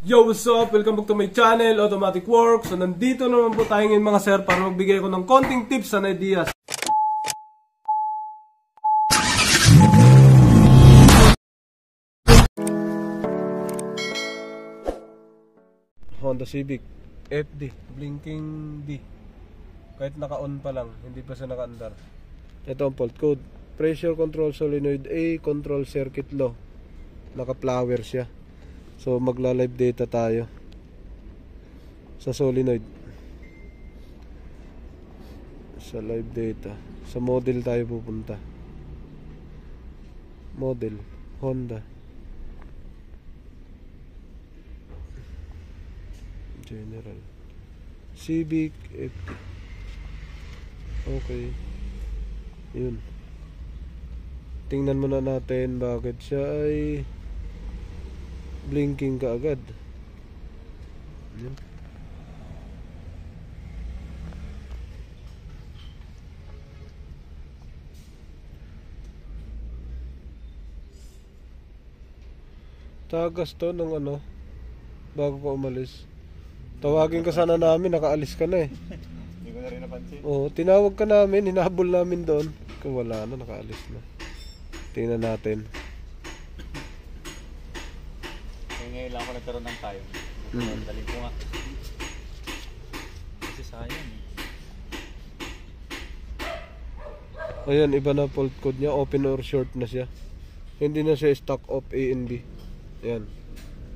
Yo, what's up? Welcome back to my channel, Automatic Works. So, nandito naman po tayo ngayon mga sir para magbigay ko ng konting tips and ideas. Honda Civic FD, blinking D. Kahit naka-on pa lang, hindi pa siya naka-andar. Ito ang fault code. Pressure control solenoid A, control circuit low. Naka-flower siya. So magla-live data tayo sa solenoid. Sa live data, sa model tayo pupunta. Model Honda General Civic FD. Okay. Yun. Tingnan muna natin bakit siya ay blinking ka agad. Yan. Tagas to ng ano bago ka umalis. Tawagin ka sana namin, nakaalis ka na eh. Hindi ko na rin napansin. Oo, tinawag ka namin, hinahabol namin doon. Wala na, nakaalis na. Tingnan natin. Ngayon lang ako nagkaroon ng time. Daling ko nga. Kasi sayang eh. Ayan, iba na fault code niya. Open or short na siya. Hindi na siya stock of A and B. Ayan.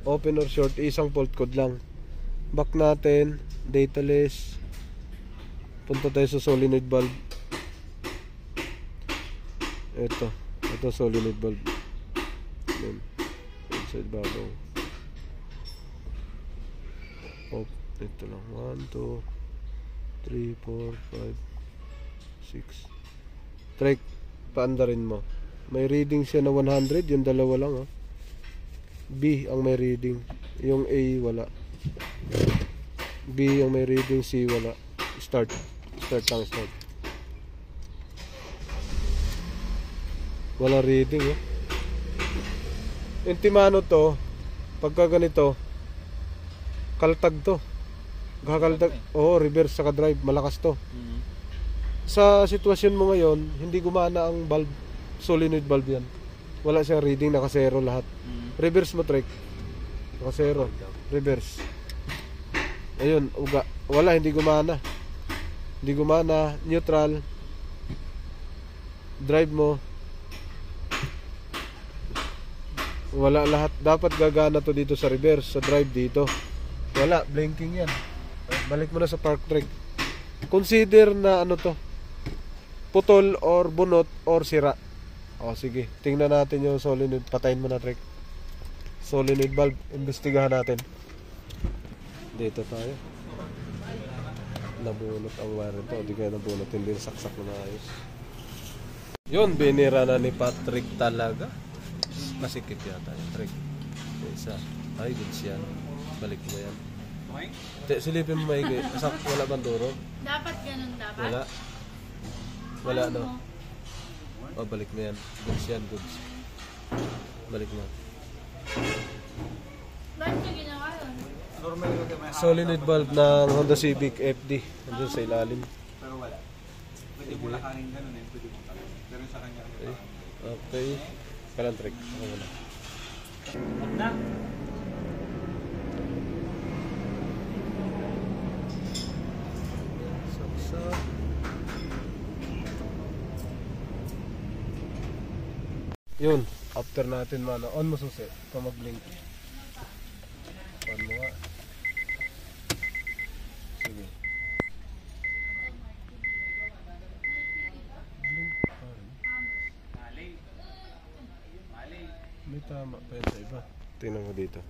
Open or short, isang fault code lang. Back natin. Dataless. Punta tayo sa solenoid valve. Ito solenoid valve. Ayan. Inside babaw. Oh, ito lang. 1, 2, 3, 4, 5, 6. Trek, paandarin mo. May reading siya na 100. Yung dalawa lang ha. B ang may reading. Yung A wala. B ang may reading, C wala. Start lang, start. Wala reading eh. Yung Timano to, pagka ganito kaltag to. Kakaltag. Oo, reverse saka drive, malakas to. Sa sitwasyon mo ngayon, hindi gumana ang valve, solenoid valve yan. Wala siyang reading, naka-zero lahat. Reverse mo, Trek. Naka-zero. Reverse. Ayun, uga. Wala, hindi gumana. Hindi gumana. Neutral. Drive mo. Wala lahat. Dapat gagana to dito sa reverse. Sa drive dito. Wala, blinking yan. Balik mo na sa park, Trek. Consider na ano to, putol or bunot or sira. O sige, tingnan natin yung solenoid. Patayin mo na, Trek. Solenoid valve, investigahan natin. Dito tayo. Nabunot ang wire ito. Di kaya nabunot, hindi saksak na maayos. Yun, binira na ni Patrick talaga. Masikip yata yung Trek. Isa. Ay, goods yan. Balik mo yan. Silipin mo maigi. Wala bang durog? Dapat ganun, dapat? Wala. Wala no. O, balik mo yan. Goods yan, goods. Balik mo. Bakit nyo ginawa yun? Solenoid valve ng Honda Civic FD. Nandun sa ilalim. Pero wala. Pwede mo lakarin ganun eh. Pwede mo talaga. Pero sa kanya. Okay. Kalang Trek. Ako wala. Huwag na. Saksak. Yun. After natin man. On mo susi. Ito mag-blink. On mo nga. Sige. Blink pa rin. May tama pa yan sa iba. Tingnan mo dito.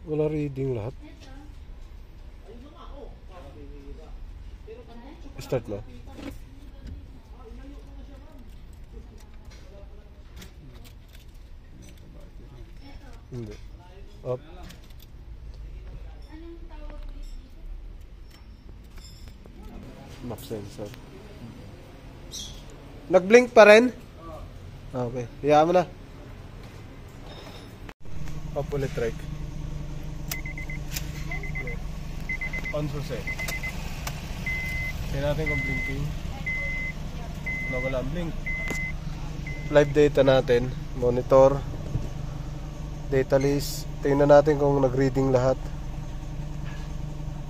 Wala reading lahat. Start na. Hindi. Up. map sensor. Nag-blink pa rin? Okay, hayaan mo na. Off ulit, trike. On susi. Tingnan natin kung blinking. Wala ang blink. Live data natin. Monitor. Data list. Tingnan natin kung nag-reading lahat.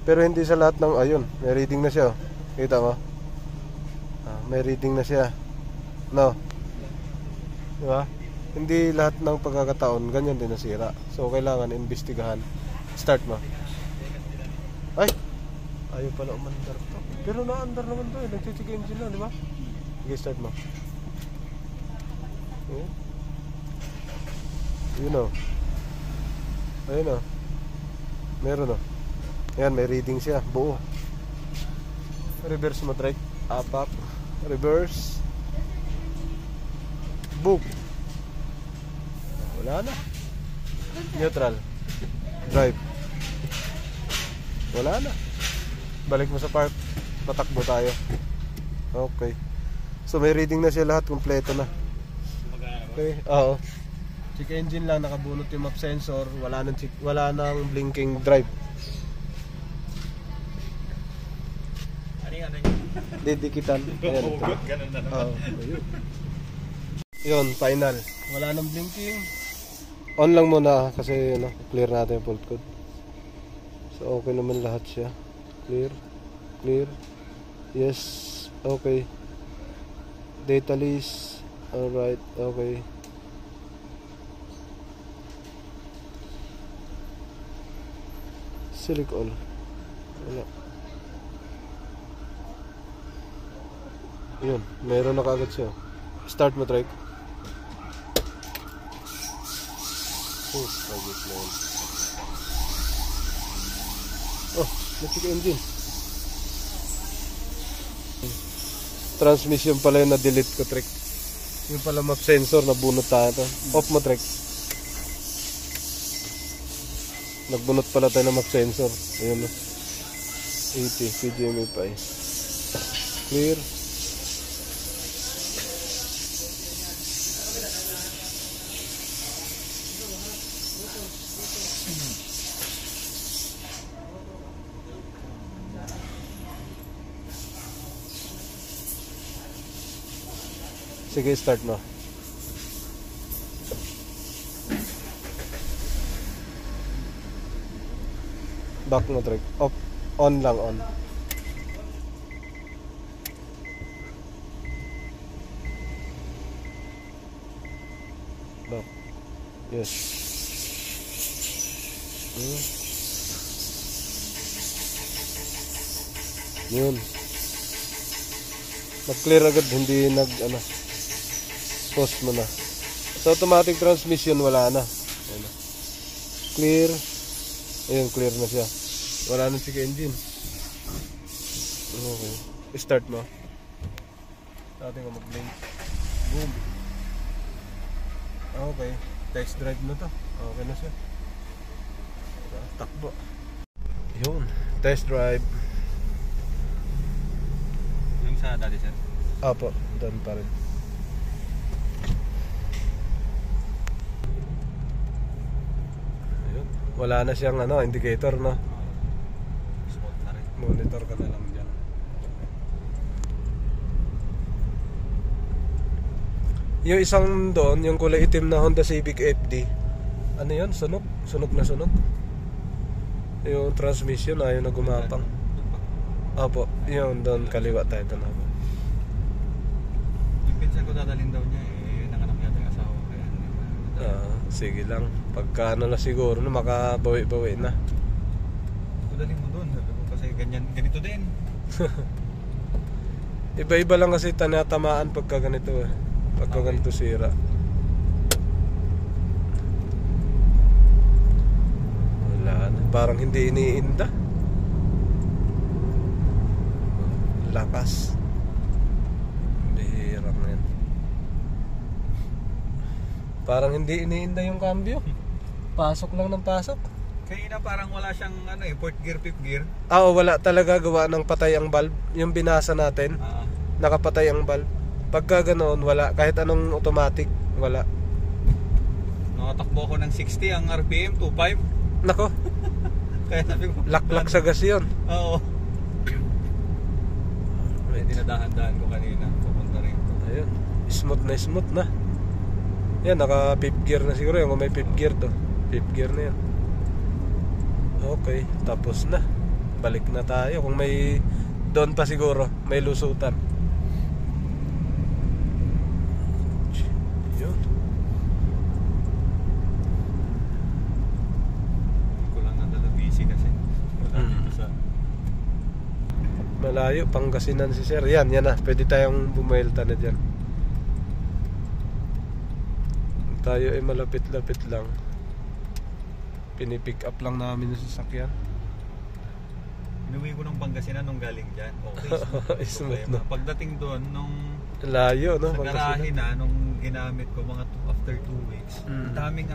Pero hindi sa lahat ng ayun. May reading na siya. Kita mo? May reading na siya. No? Diba? Hindi lahat ng pagkakataon ganyan din nasira. So kailangan imbestigahan. Start mo. Ay! Ayaw pala umandar to. Pero na-andar naman to eh. Nag-check engine lang, di ba? Sige, start mo. Okay. Yun o. Ayun o. Meron o. Ayan, may reading siya. Buo. Reverse mo, trike. Apak. Reverse. Book. Wala na. Neutral. Drive. Wala na. Balik mo sa park. Patakbo tayo. Okay. So may reading na siya lahat. Kompleto na. Okay. Oo. Check engine lang. Nakabunot yung map sensor. Wala nang blinking drive. Ano yung ano yun? Didikitan. Ayan. Ganun na naman. Oo. Yun. Final. Wala nang blinking. On lang muna kasi clear natin yung fault code. So okay naman lahat siya. Clear. Clear. Yes. Okay. Data list. Alright. Okay. Select all. Wala. Yun. Meron na kaagad siya. Start mo, trike. Oh, pagit na yun. Oh, nag-check engine. Transmission pala yung na-delete ko, trick. Yung pala map sensor, nabunot tayo to. Off mo, trick. Nagbunot pala tayo ng map sensor. Ayun, 80 PGMA pa eh. Clear. Sige, start mo. Back mo, trick. Off. On lang, on. Back. Yes. Yun. Nag-clear agad, hindi post mo na. So automatic transmission wala na. Ayun. Clear. Ayun, clear na siya. Wala na check engine. Okay. Start mo. Natin ko mag-blink. Boom. Okay. Test drive na to. Okay na siya. Takbo. Yun. Test drive. Yung sa dati, sir? Apo. Doon pa rin. Wala na siyang indicator, no? Spot na rin. Monitor ka na lang dyan. Yung isang doon, yung kulay itim na Honda Civic FD. Ano yun? Sunog? Sunog na sunog? Yung transmission ayaw na gumapang. Opo, yun doon kaliwa tayo doon. Yung pinsan ko dadalhin daw niya nanganak yata yung asawa. Kaya Sige lang. Pagka na siguro makabawi-bawi na. Dalhin mo doon. Kasi ganito din. Iba-iba lang kasi tanatamaan pagka ganito eh. Pagka ganito sira. Wala na. Parang hindi iniinda. Lakas. Bihirang yan. Parang hindi iniinda yung cambio. Pasok lang ng pasok. Kanina parang wala siyang fourth gear, fifth gear. Wala talaga, gawa ng patay ang valve. Yung binasa natin, nakapatay ang valve. Pagka ganoon, wala. Kahit anong automatic, wala. Nakatakbo ako ng 60 ang RPM, 2.5. Nako, Kaya sabi ko, laklak sa gas yun. oo. May dinadahan-dahan ko kanina, pupunta rin. Ayun, smooth na. Yan, naka 5th gear na siguro. Yung kung may 5th gear to, 5th gear na yan. Okay, tapos na. Balik na tayo. Kung may doon pa siguro, may lusutan. Yun. Hindi ko lang nadala busy kasi. Wala dito sa... Malayo, Pangasinan si sir. Yan na. Pwede tayong bumailta na dyan. Tayo ay malapit-lapit lang. Pinipick up lang namin yung sasakyan. Inuwi ko ng Pangasinan nung galing dyan. Okay, Smooth, problema. no? Pagdating doon, nung Layo, no? sa garahe Pangasinan. na, nung ginamit ko mga after 2 weeks, daming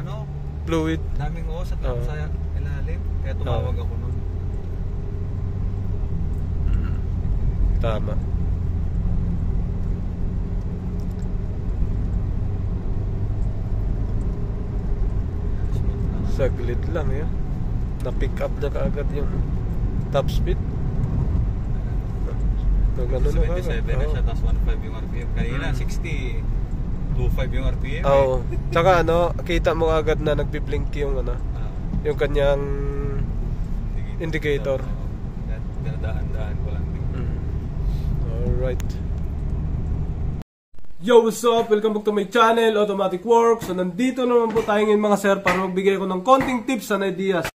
Fluid. daming sa Oo. sa ilalim. Kaya tumawag ako nun. Tama. Saglit lang yan. Na-pick up na kaagad yung top speed. Nagano na 77 na siya, tapos 1.5 yung RPM. Kanina, 60, 2.5 yung RPM. Oo. Tsaka kita mo agad na nagpi-blink yung yung kanyang indicator. Dahan-dahan ko lang din. Alright. Yo, what's up? Welcome back to my channel, Automatic Works. So, nandito naman po tayo ngayon mga sir para magbigay ko ng konting tips and ideas